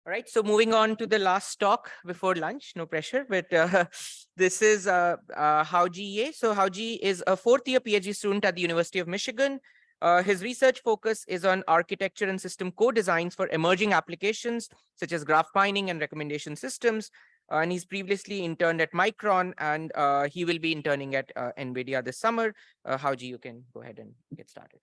All right, so moving on to the last talk before lunch, no pressure, but this is Haojie. So Haojie is a fourth-year PhD student at the University of Michigan. His research focus is on architecture and system co-designs for emerging applications, such as graph mining and recommendation systems. And he's previously interned at Micron, and he will be interning at NVIDIA this summer. Haojie, you can go ahead and get started.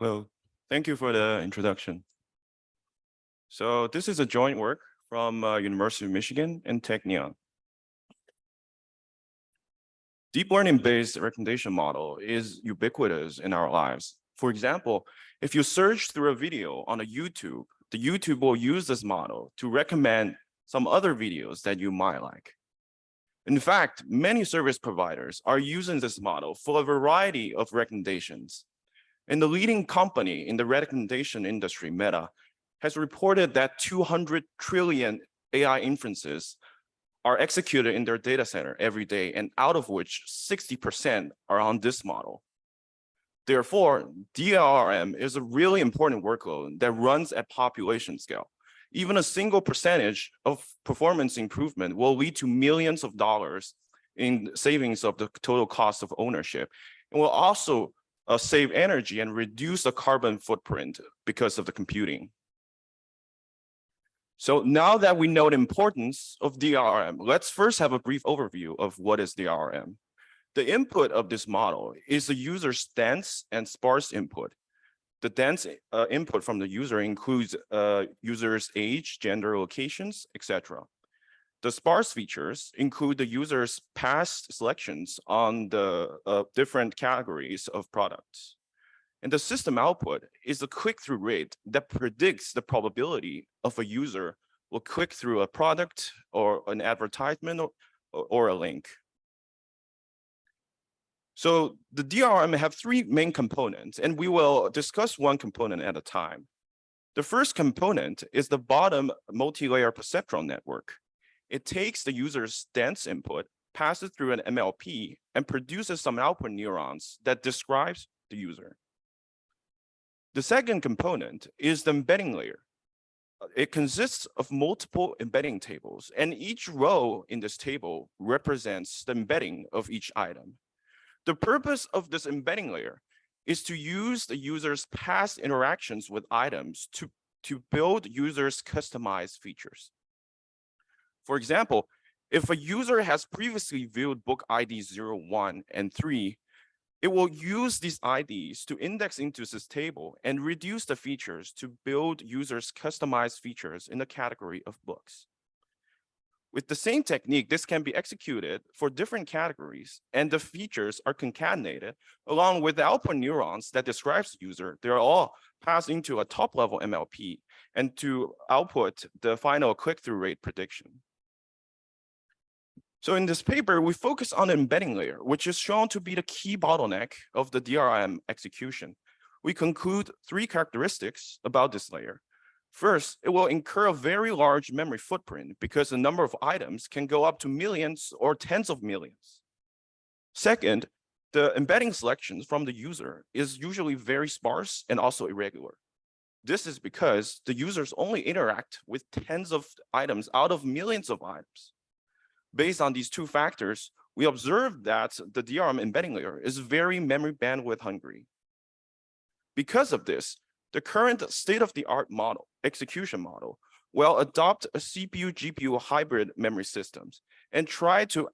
Well, thank you for the introduction. So this is a joint work from University of Michigan and Technion. Deep learning-based recommendation model is ubiquitous in our lives. For example, if you search through a video on a YouTube, the YouTube will use this model to recommend some other videos that you might like. In fact, many service providers are using this model for a variety of recommendations. And the leading company in the recommendation industry, Meta, has reported that 200 trillion AI inferences are executed in their data center every day, and out of which 60% are on this model. Therefore, DLRM is a really important workload that runs at population scale. Even a single percentage of performance improvement will lead to millions of dollars in savings of the total cost of ownership, and will also save energy and reduce the carbon footprint because of the computing. So now that we know the importance of DRM, let's first have a brief overview of what is DRM. The input of this model is the user's dense and sparse input. The dense input from the user includes user's age, gender, locations, etc. The sparse features include the user's past selections on the different categories of products. And the system output is the click-through rate that predicts the probability of a user will click through a product or an advertisement or a link. So the DRM have three main components, and we will discuss one component at a time. The first component is the bottom multi-layer perceptron network. It takes the user's dense input, passes through an MLP, and produces some output neurons that describes the user. The second component is the embedding layer. It consists of multiple embedding tables, and each row in this table represents the embedding of each item. The purpose of this embedding layer is to use the user's past interactions with items to build users' customized features. For example, if a user has previously viewed book ID 0, 1, and 3, it will use these IDs to index into this table and reduce the features to build users' customized features in the category of books. With the same technique, this can be executed for different categories, and the features are concatenated along with the output neurons that describes the user. They're all passed into a top-level MLP and to output the final click-through rate prediction. So in this paper, we focus on the embedding layer, which is shown to be the key bottleneck of the DRM execution. We conclude three characteristics about this layer. First, it will incur a very large memory footprint because the number of items can go up to millions or tens of millions. Second, the embedding selections from the user is usually very sparse and also irregular. This is because the users only interact with tens of items out of millions of items. Based on these two factors, we observed that the DRM embedding layer is very memory bandwidth hungry. Because of this, the current state-of-the-art model, execution model, will adopt a CPU-GPU hybrid memory systems and try to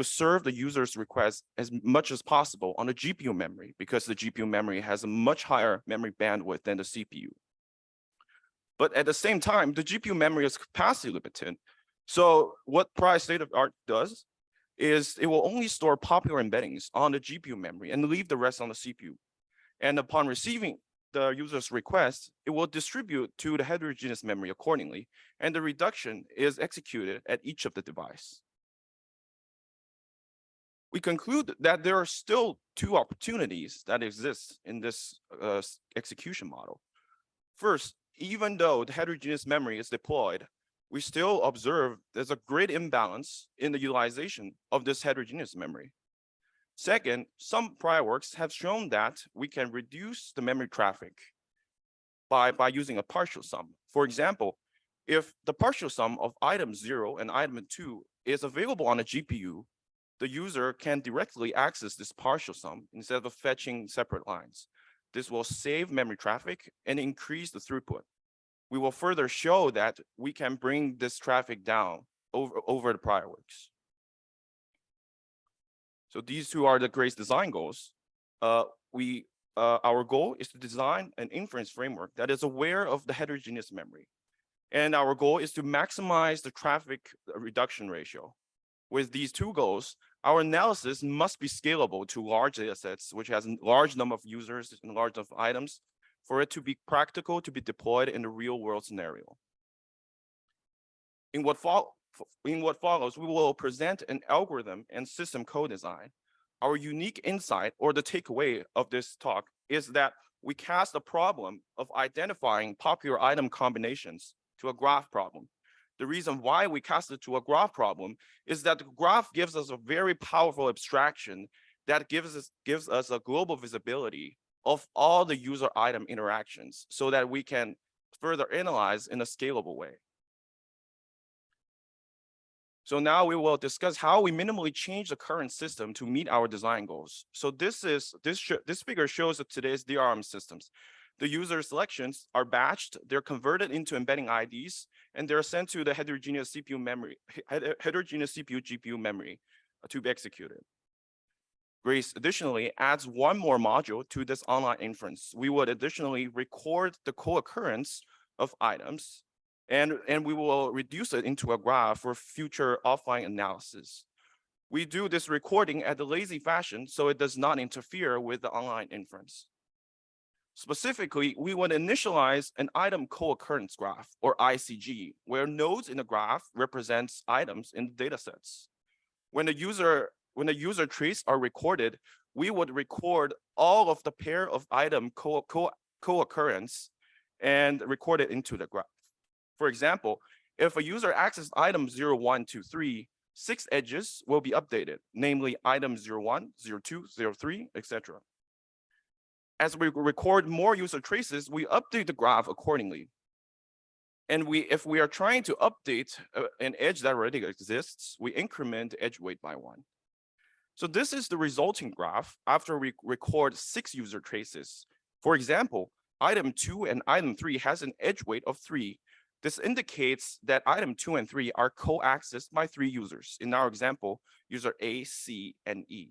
serve the user's request as much as possible on the GPU memory, because the GPU memory has a much higher memory bandwidth than the CPU. But at the same time, the GPU memory is capacity limited. So what prior state-of-the-art does is it will only store popular embeddings on the GPU memory and leave the rest on the CPU. And upon receiving the user's request, it will distribute to the heterogeneous memory accordingly, and the reduction is executed at each of the device. We conclude that there are still two opportunities that exist in this execution model. First, even though the heterogeneous memory is deployed, we still observe there's a great imbalance in the utilization of this heterogeneous memory. Second, some prior works have shown that we can reduce the memory traffic by using a partial sum. For example, if the partial sum of item 0 and item 2 is available on a GPU, the user can directly access this partial sum instead of fetching separate lines. This will save memory traffic and increase the throughput. We will further show that we can bring this traffic down over the prior works. So these two are the Grace design goals. Our goal is to design an inference framework that is aware of the heterogeneous memory. And our goal is to maximize the traffic reduction ratio. With these two goals, our analysis must be scalable to large data sets, which has a large number of users and large number of items, for it to be practical to be deployed in the real world scenario. In what follows, we will present an algorithm and system co-design. Our unique insight or the takeaway of this talk is that we cast a problem of identifying popular item combinations to a graph problem. The reason why we cast it to a graph problem is that the graph gives us a very powerful abstraction that gives us a global visibility of all the user item interactions so that we can further analyze in a scalable way. So now we will discuss how we minimally change the current system to meet our design goals. So this figure shows today's DRM systems. The user selections are batched, they're converted into embedding IDs, and they're sent to the heterogeneous CPU GPU memory to be executed. Grace additionally adds one more module to this online inference. We would additionally record the co-occurrence of items, and we will reduce it into a graph for future offline analysis. We do this recording at a lazy fashion so it does not interfere with the online inference. Specifically, we would initialize an item co-occurrence graph, or ICG, where nodes in the graph represents items in the datasets. When the user trace are recorded, we would record all of the pair of item co-occurrence and record it into the graph. For example, if a user accesses item 0, 1, 2, 3, 6 edges will be updated, namely item 0, 1, 0, 2, 0, 3, etc. As we record more user traces, we update the graph accordingly. And if we are trying to update an edge that already exists, we increment edge weight by 1. So this is the resulting graph after we record 6 user traces. For example, item 2 and item 3 has an edge weight of 3. This indicates that item 2 and 3 are co-accessed by 3 users. In our example, user A, C, and E.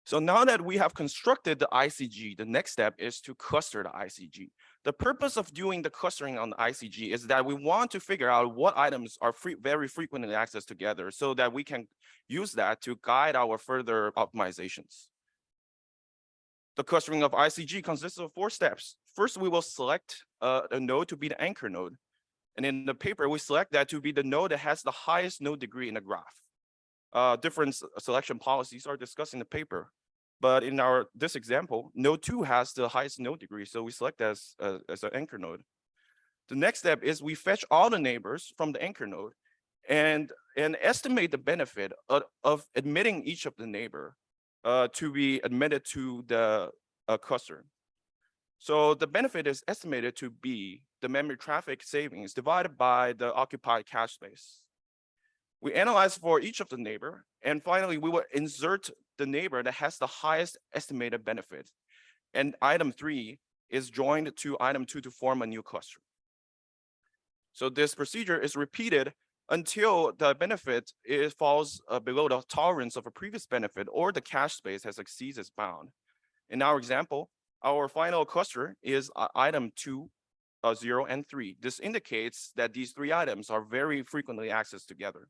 So now that we have constructed the ICG, the next step is to cluster the ICG. The purpose of doing the clustering on the ICG is that we want to figure out what items are very frequently accessed together so that we can use that to guide our further optimizations. The clustering of ICG consists of 4 steps. First, we will select a node to be the anchor node. And in the paper, we select that to be the node that has the highest node degree in the graph. Different selection policies are discussed in the paper. But in this example, node 2 has the highest node degree, so we select as an anchor node. The next step is we fetch all the neighbors from the anchor node and estimate the benefit of admitting each of the neighbor to be admitted to the cluster. So the benefit is estimated to be the memory traffic savings divided by the occupied cache space. We analyze for each of the neighbor, and finally, we will insert the neighbor that has the highest estimated benefit. And item 3 is joined to item 2 to form a new cluster. So this procedure is repeated until the benefit falls below the tolerance of a previous benefit or the cache space has exceeds its bound. In our example, our final cluster is item 2, 0, and 3. This indicates that these 3 items are very frequently accessed together.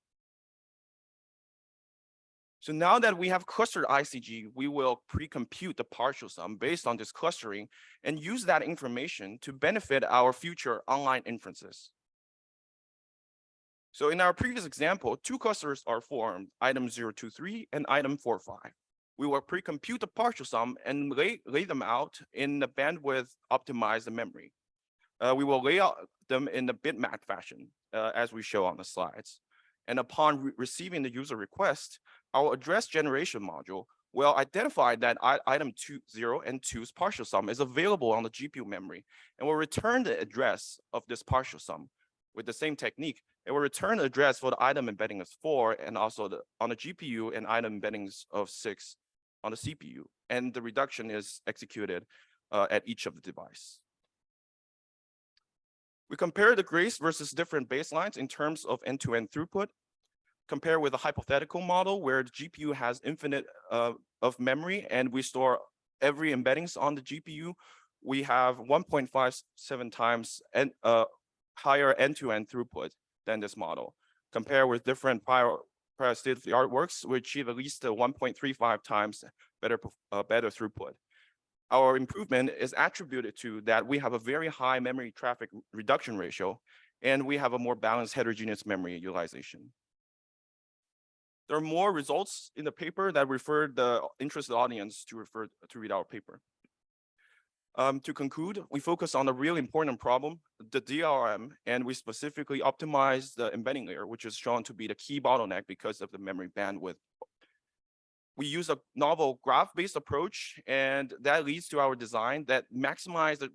So now that we have clustered ICG, we will pre-compute the partial sum based on this clustering and use that information to benefit our future online inferences. So in our previous example, two clusters are formed, item 023 and item 45. We will pre-compute the partial sum and lay them out in the bandwidth optimized memory. We will lay out them in the bitmap fashion, as we show on the slides. And upon receiving the user request, our address generation module will identify that item 0 and 2's partial sum is available on the GPU memory, and will return the address of this partial sum. With the same technique, it will return the address for the item embedding of 4 and also on the GPU and item embeddings of 6 on the CPU. And the reduction is executed at each of the device. We compare the grace versus different baselines in terms of end-to-end throughput. Compare with a hypothetical model where the GPU has infinite of memory and we store every embeddings on the GPU. We have 1.57 times higher end-to-end throughput than this model. Compare with different prior state-of-the-art works, we achieve at least 1.35 times better throughput. Our improvement is attributed to that we have a very high memory traffic reduction ratio, and we have a more balanced heterogeneous memory utilization. There are more results in the paper that refer the interested audience to read our paper. To conclude, we focus on a really important problem, the DRM, and we specifically optimize the embedding layer, which is shown to be the key bottleneck because of the memory bandwidth. We use a novel graph-based approach, and that leads to our design that maximizes the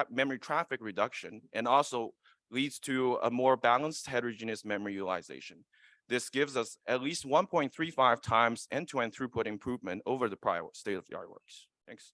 memory traffic reduction and also leads to a more balanced heterogeneous memory utilization. This gives us at least 1.35 times end-to-end throughput improvement over the prior state-of-the-art works. Thanks.